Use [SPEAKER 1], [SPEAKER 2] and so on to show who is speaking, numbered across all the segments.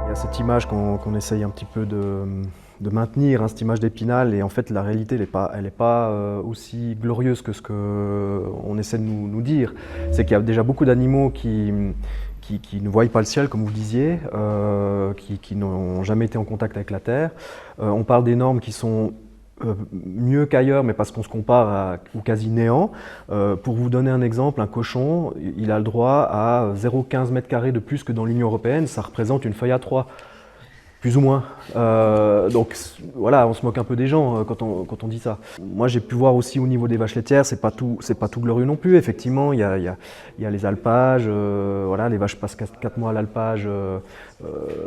[SPEAKER 1] Il y a cette image qu'on essaye un petit peu de maintenir, hein, cette image d'Épinal, et en fait la réalité elle est pas aussi glorieuse que ce qu'on essaie de nous dire. C'est qu'il y a déjà beaucoup d'animaux qui ne voient pas le ciel, comme vous le disiez, qui n'ont jamais été en contact avec la Terre. On parle des normes qui sont mieux qu'ailleurs, mais parce qu'on se compare au quasi néant. Pour vous donner un exemple, un cochon, il a le droit à 0,15 m² de plus que dans l'Union européenne, ça représente une feuille A3. Plus ou moins. Donc voilà, on se moque un peu des gens quand on dit ça. Moi j'ai pu voir aussi au niveau des vaches laitières, c'est pas tout glorieux non plus. Effectivement, il y a les alpages, voilà, les vaches passent 4 mois à l'alpage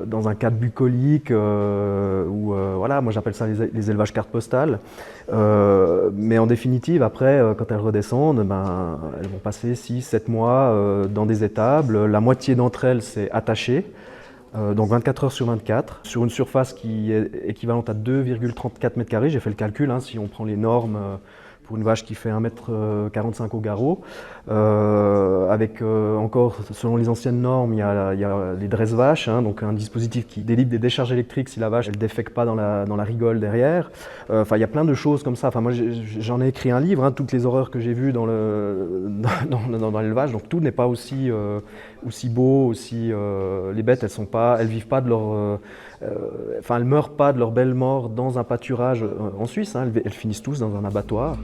[SPEAKER 1] dans un cadre bucolique, ou voilà, moi j'appelle ça les élevages carte postale. Mais en définitive, après, quand elles redescendent, ben, elles vont passer 6-7 mois dans des étables. La moitié d'entre elles, c'est attaché. Donc 24 heures sur 24, sur une surface qui est équivalente à 2,34 m². J'ai fait le calcul, hein, si on prend les normes pour une vache qui fait 1,45 m au garrot. Avec encore, selon les anciennes normes, il y a les dresse-vaches, hein, donc un dispositif qui délivre des décharges électriques si la vache ne défèque pas dans la rigole derrière. Enfin, il y a plein de choses comme ça. Enfin, moi, j'en ai écrit un livre, hein, toutes les horreurs que j'ai vues dans l'élevage. Donc tout n'est pas aussi beau, les bêtes, elles vivent pas de leur, elles meurent pas de leur belle mort dans un pâturage en Suisse, hein, elles finissent tous dans un abattoir.